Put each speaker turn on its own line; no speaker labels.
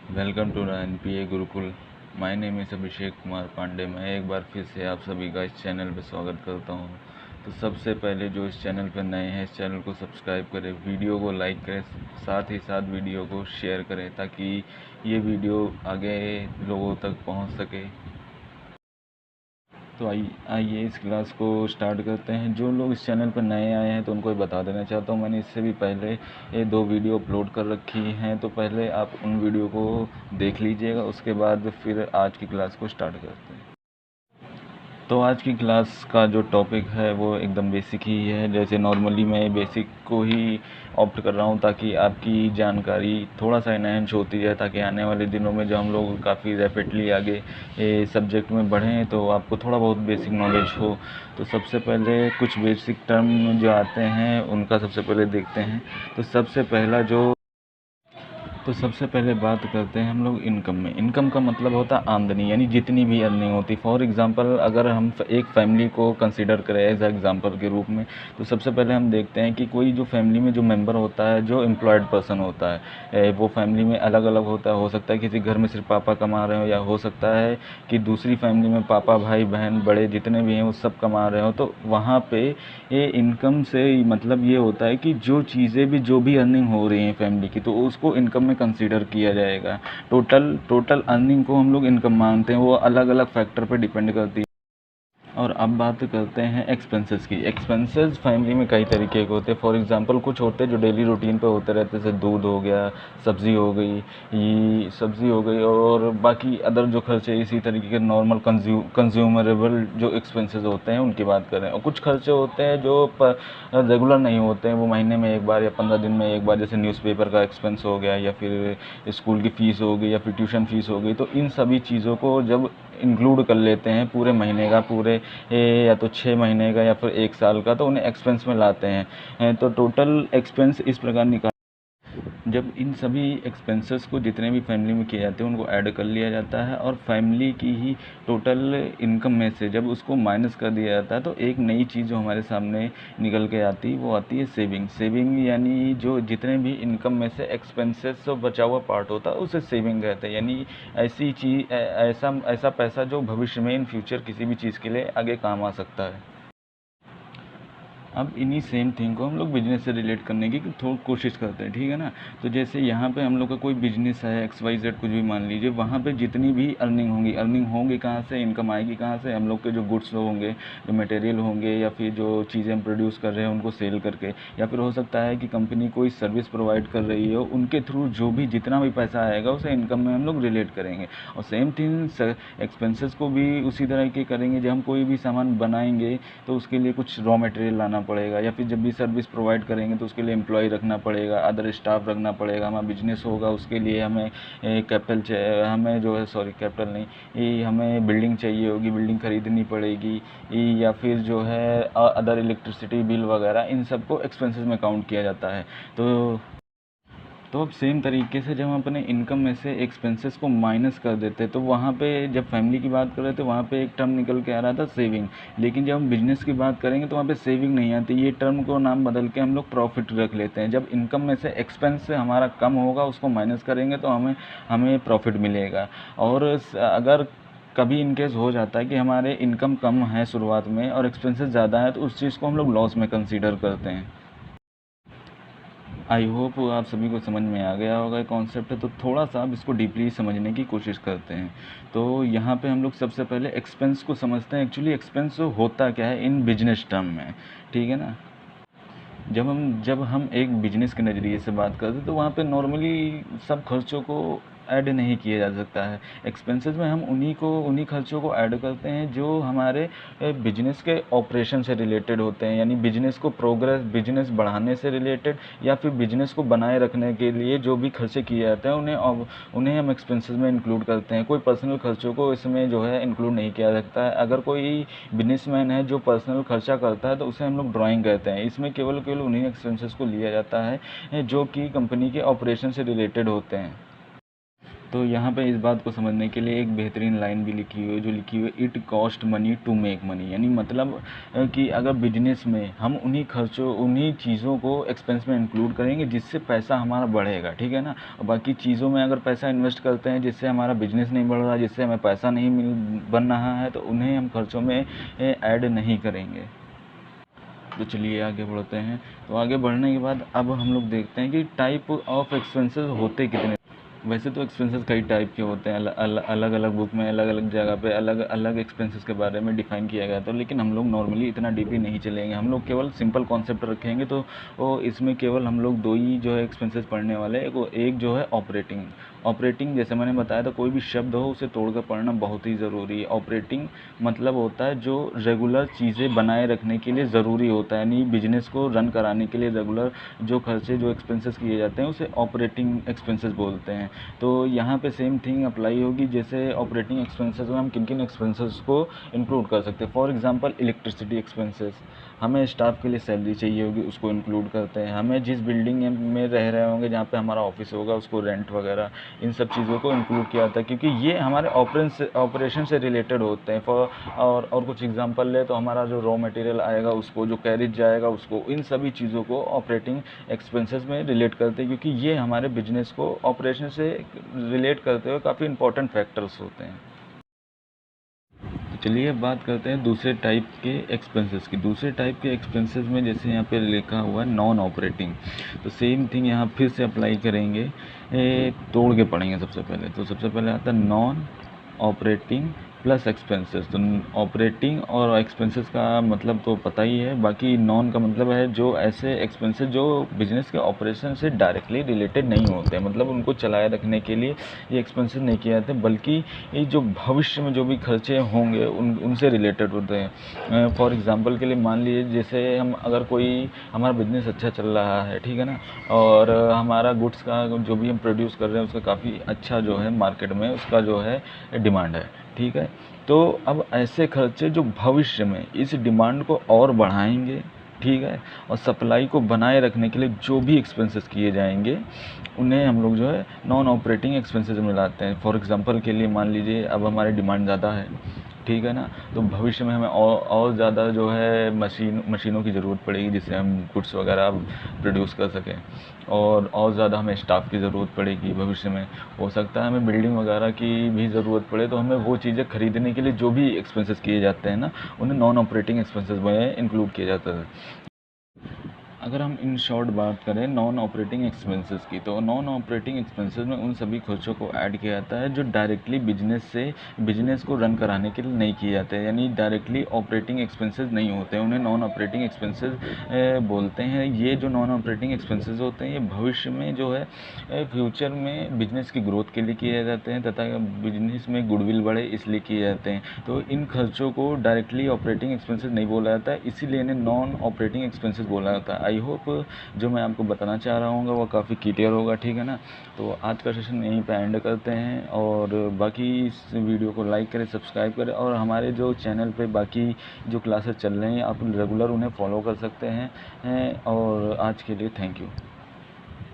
Welcome to NPA Gurukul. My name is Abhishek Kumar Pandey. मैं एक बार फिर से आप सभी का इस चैनल पर स्वागत करता हूं। तो सबसे पहले जो इस चैनल पर नए हैं, इस चैनल को सब्सक्राइब करें, वीडियो को लाइक करें, साथ ही साथ वीडियो को शेयर करें ताकि ये वीडियो आगे लोगों तक पहुंच सके। तो आइए इस क्लास को स्टार्ट करते हैं। जो लोग इस चैनल पर नए आए हैं तो उनको बता देना चाहता हूँ, मैंने इससे भी पहले ये 2 वीडियो अपलोड कर रखी हैं, तो पहले आप उन वीडियो को देख लीजिएगा, उसके बाद फिर आज की क्लास को स्टार्ट करते हैं। तो आज की क्लास का जो टॉपिक है वो एकदम बेसिक ही है। जैसे नॉर्मली मैं बेसिक को ही ऑप्ट कर रहा हूँ ताकि आपकी जानकारी थोड़ा सा एनहेंस होती जाए, ताकि आने वाले दिनों में जो हम लोग काफ़ी रैपिडली आगे सब्जेक्ट में बढ़ें तो आपको थोड़ा बहुत बेसिक नॉलेज हो। तो सबसे पहले कुछ बेसिक टर्म जो आते हैं उनका सबसे पहले देखते हैं। तो सबसे पहले बात करते हैं हम लोग इनकम में। इनकम का मतलब होता है आमदनी, यानी जितनी भी अर्निंग होती। फॉर एग्जांपल अगर हम एक फैमिली को कंसीडर करें एज एग्जांपल के रूप में, तो सबसे पहले हम देखते हैं कि कोई जो फैमिली में जो मेंबर होता है, जो एम्प्लॉयड पर्सन होता है, वो फैमिली में अलग अलग होता है। हो सकता है किसी घर में सिर्फ पापा कमा रहे हो, या हो सकता है कि दूसरी फैमिली में पापा, भाई, बहन, बड़े जितने भी हैं वो सब कमा रहे हो। तो वहाँ पे ये इनकम से मतलब ये होता है कि जो भी अर्निंग हो रही है फैमिली की, तो उसको इनकम में कंसीडर किया जाएगा। टोटल अर्निंग को हम लोग इनकम मानते हैं, वो अलग अलग फैक्टर पे डिपेंड करती है। और अब बात करते हैं एक्सपेंसेस की। एक्सपेंसेस फैमिली में कई तरीके के होते हैं। फॉर एग्जांपल कुछ होते हैं जो डेली रूटीन पे होते रहते हैं, जैसे दूध हो गया, सब्ज़ी हो गई, और बाकी अदर जो खर्चे इसी तरीके के नॉर्मल कंज्यूमरेबल जो एक्सपेंसेस होते हैं उनकी बात करें। और कुछ खर्चे होते हैं जो रेगुलर नहीं होते हैं, वो महीने में एक बार या 15 दिन में एक बार, जैसे न्यूज़पेपर का एक्सपेंस हो गया, या फिर स्कूल की फ़ीस हो गई, या फिर ट्यूशन फ़ीस हो गई। तो इन सभी चीज़ों को जब इंक्लूड कर लेते हैं पूरे महीने का, या तो 6 महीने का या फिर 1 साल का, तो उन्हें एक्सपेंस में लाते हैं। तो टोटल एक्सपेंस इस प्रकार निकाल, जब इन सभी एक्सपेंसेस को जितने भी फैमिली में किए जाते हैं उनको ऐड कर लिया जाता है, और फैमिली की ही टोटल इनकम में से जब उसको माइनस कर दिया जाता है, तो एक नई चीज़ जो हमारे सामने निकल के आती है वो आती है सेविंग। यानी जो जितने भी इनकम में से एक्सपेंसेस जो बचा हुआ पार्ट होता है उसे सेविंग कहते हैं। यानी ऐसी चीज़, ऐसा पैसा जो भविष्य में इन फ्यूचर किसी भी चीज़ के लिए आगे काम आ सकता है। अब इन्हीं सेम थिंग को हम लोग बिजनेस से रिलेट करने की थोड़ी कोशिश करते हैं, ठीक है ना। तो जैसे यहाँ पे हम लोग का कोई बिजनेस है, XYZ कुछ भी मान लीजिए, वहाँ पे जितनी भी अर्निंग होगी कहाँ से, इनकम आएगी कहाँ से, हम लोग के जो गुड्स होंगे, जो मटेरियल होंगे, या फिर जो चीज़ें हम प्रोड्यूस कर रहे हैं उनको सेल करके, या फिर हो सकता है कि कंपनी कोई सर्विस प्रोवाइड कर रही हो, उनके थ्रू जो भी जितना भी पैसा आएगा उसे इनकम में हम लोग रिलेट करेंगे। और सेम थिंग एक्सपेंसेस को भी उसी तरह के करेंगे। जब हम कोई भी सामान बनाएंगे तो उसके लिए कुछ रॉ मटेरियल लाना पड़ेगा, या फिर जब भी सर्विस प्रोवाइड करेंगे तो उसके लिए एम्प्लॉय रखना पड़ेगा, अदर स्टाफ रखना पड़ेगा। हमारा बिजनेस होगा उसके लिए हमें हमें जो है, सॉरी कैपिटल नहीं, ये हमें बिल्डिंग चाहिए होगी, बिल्डिंग खरीदनी पड़ेगी, या फिर जो है अदर इलेक्ट्रिसिटी बिल वगैरह, इन सबको एक्सपेंसेस में काउंट किया जाता है। तो अब सेम तरीके से जब हम अपने इनकम में से एक्सपेंसेस को माइनस कर देते हैं, तो वहाँ पे जब फैमिली की बात कर रहे थे वहाँ पे एक टर्म निकल के आ रहा था सेविंग। लेकिन जब हम बिजनेस की बात करेंगे तो वहाँ पे सेविंग नहीं आती, ये टर्म को नाम बदल के हम लोग प्रॉफिट रख लेते हैं। जब इनकम में से एक्सपेंस से हमारा कम होगा, उसको माइनस करेंगे तो हमें प्रॉफिट मिलेगा। और अगर कभी इनकेस हो जाता है कि हमारे इनकम कम है शुरुआत में और एक्सपेंसेस ज़्यादा है, तो उस चीज़ को हम लोग लॉस में कंसिडर करते हैं। आई होप आप सभी को समझ में आ गया होगा कॉन्सेप्ट है। तो थोड़ा सा अब इसको डीपली समझने की कोशिश करते हैं। तो यहाँ पे हम लोग सबसे पहले एक्सपेंस को समझते हैं। एक्चुअली एक्सपेंस होता क्या है इन बिजनेस टर्म में, ठीक है ना। जब हम एक बिजनेस के नज़रिए से बात करते हैं तो वहाँ पे नॉर्मली सब खर्चों को ऐड नहीं किया जा सकता है। एक्सपेंसेस में हम उन्हीं खर्चों को ऐड करते हैं जो हमारे बिजनेस के ऑपरेशन से रिलेटेड होते हैं, यानी बिजनेस बढ़ाने से रिलेटेड, या फिर बिजनेस को बनाए रखने के लिए जो भी खर्चे किए जाते हैं उन्हें हम एक्सपेंसेस में इंक्लूड करते हैं। कोई पर्सनल खर्चों को इसमें जो है इंक्लूड नहीं किया जा सकता है। अगर कोई बिजनेसमैन है जो पर्सनल खर्चा करता है तो उसे हम लोग ड्राइंग कहते हैं। इसमें केवल उन्हीं एक्सपेंसेस को लिया जाता है जो कि कंपनी के ऑपरेशन से रिलेटेड होते हैं। तो यहाँ पे इस बात को समझने के लिए एक बेहतरीन लाइन भी लिखी हुई है, जो लिखी हुई है, it cost money to make money. यानी मतलब कि अगर बिजनेस में हम उन्हीं खर्चों, उन्हीं चीज़ों को एक्सपेंस में इंक्लूड करेंगे जिससे पैसा हमारा बढ़ेगा, ठीक है ना। और बाकी चीज़ों में अगर पैसा इन्वेस्ट करते हैं जिससे हमारा बिजनेस नहीं बढ़ रहा, जिससे हमें पैसा नहीं बन रहा है, तो उन्हें हम खर्चों में ऐड नहीं करेंगे। तो चलिए आगे बढ़ते हैं। तो आगे बढ़ने के बाद अब हम लोग देखते हैं कि टाइप ऑफ एक्सपेंसेस होते कितने। वैसे तो एक्सपेंसेस कई टाइप के होते हैं, अलग अलग बुक में अलग अलग जगह पे अलग अलग एक्सपेंसेस के बारे में डिफाइन किया गया था, लेकिन हम लोग नॉर्मली इतना डीपली नहीं चलेंगे। हम लोग केवल सिंपल कॉन्सेप्ट रखेंगे। तो इसमें केवल हम लोग दो ही जो है एक्सपेंसेस पढ़ने वाले हैं। एक जो है ऑपरेटिंग जैसे मैंने बताया था, कोई भी शब्द हो उसे तोड़कर पढ़ना बहुत ही ज़रूरी है। ऑपरेटिंग मतलब होता है जो रेगुलर चीज़ें बनाए रखने के लिए ज़रूरी होता है, यानी बिजनेस को रन कराने के लिए रेगुलर जो खर्चे, जो एक्सपेंसेस किए जाते हैं उसे ऑपरेटिंग एक्सपेंसेस बोलते हैं। तो यहाँ पे सेम थिंग अप्लाई होगी। जैसे ऑपरेटिंग एक्सपेंसेस में हम किन किन एक्सपेंसेस को इंक्लूड कर सकते हैं। फॉर एग्जांपल इलेक्ट्रिसिटी एक्सपेंसेस, हमें स्टाफ के लिए सैलरी चाहिए होगी, उसको इंक्लूड करते हैं। हमें जिस बिल्डिंग में रह रहे होंगे, जहाँ पे हमारा ऑफिस होगा, उसको रेंट वगैरह, इन सब चीज़ों को इंक्लूड किया जाता है, क्योंकि ये हमारे ऑपरेशन से रिलेटेड होते हैं। और कुछ एग्जांपल ले तो हमारा जो रॉ मटेरियल आएगा उसको, जो कैरेज जाएगा उसको, इन सभी चीज़ों को ऑपरेटिंग एक्सपेंसेस में रिलेट करते हैं, क्योंकि ये हमारे बिजनेस को ऑपरेशन से रिलेट करते हुए काफ़ी इंपॉर्टेंट फैक्टर्स होते हैं। तो चलिए अब बात करते हैं दूसरे टाइप के एक्सपेंसेस की। दूसरे टाइप के एक्सपेंसेस में जैसे यहाँ पे लिखा हुआ है नॉन ऑपरेटिंग, तो सेम थिंग यहाँ फिर से अप्लाई करेंगे, तोड़ के पढ़ेंगे। सबसे पहले आता है नॉन ऑपरेटिंग प्लस एक्सपेंसेस। तो ऑपरेटिंग और एक्सपेंसेस का मतलब तो पता ही है, बाकी नॉन का मतलब है जो ऐसे एक्सपेंसेस जो बिजनेस के ऑपरेशन से डायरेक्टली रिलेटेड नहीं होते हैं, मतलब उनको चलाए रखने के लिए ये एक्सपेंसेस नहीं किए जाते, बल्कि ये जो भविष्य में जो भी खर्चे होंगे उनसे रिलेटेड होते हैं। फॉर एग्जांपल के लिए मान लीजिए, जैसे हम अगर कोई हमारा बिजनेस अच्छा चल रहा है, ठीक है ना, और हमारा गुड्स का जो भी हम प्रोड्यूस कर रहे हैं उसका काफ़ी अच्छा जो है मार्केट में उसका जो है डिमांड है, ठीक है। तो अब ऐसे खर्चे जो भविष्य में इस डिमांड को और बढ़ाएंगे, ठीक है, और सप्लाई को बनाए रखने के लिए जो भी एक्सपेंसेस किए जाएंगे उन्हें हम लोग जो है नॉन ऑपरेटिंग एक्सपेंसेस में लाते हैं। फॉर एग्जांपल के लिए मान लीजिए अब हमारी डिमांड ज़्यादा है, ठीक है ना, तो भविष्य में हमें और ज़्यादा जो है मशीनों की ज़रूरत पड़ेगी जिससे हम गुड्स वगैरह प्रोड्यूस कर सकें, और ज़्यादा हमें स्टाफ की ज़रूरत पड़ेगी। भविष्य में हो सकता है हमें बिल्डिंग वगैरह की भी ज़रूरत पड़े, तो हमें वो चीज़ें खरीदने के लिए जो भी एक्सपेंसेस किए जाते हैं ना, उन्हें नॉन ऑपरेटिंग एक्सपेंसेस में इंक्लूड किया जाता है। अगर हम इन शॉर्ट बात करें नॉन ऑपरेटिंग एक्सपेंसेस की, तो नॉन ऑपरेटिंग एक्सपेंसेस में उन सभी खर्चों को ऐड किया जाता है जो डायरेक्टली बिजनेस को रन कराने के लिए नहीं किए जाते हैं, यानी डायरेक्टली ऑपरेटिंग एक्सपेंसेस नहीं होते हैं, उन्हें नॉन ऑपरेटिंग एक्सपेंसेस बोलते हैं। ये जो नॉन ऑपरेटिंग एक्सपेंसेस होते हैं ये भविष्य में जो है फ्यूचर में बिजनेस की ग्रोथ के लिए किए जाते हैं, तथा बिजनेस में गुडविल बढ़े इसलिए किए जाते हैं। तो इन खर्चों को डायरेक्टली ऑपरेटिंग एक्सपेंसेस नहीं बोला जाता है, इसीलिए इन्हें नॉन ऑपरेटिंग एक्सपेंसेस बोला जाता है। आई होप जो मैं आपको बताना चाह रहा हूँ वो काफ़ी क्लियर होगा, ठीक है ना। तो आज का सेशन यहीं पे एंड करते हैं, और बाकी इस वीडियो को लाइक करें, सब्सक्राइब करें, और हमारे जो चैनल पे बाकी जो क्लासेस चल रही हैं आप रेगुलर उन्हें फॉलो कर सकते हैं। और आज के लिए थैंक यू।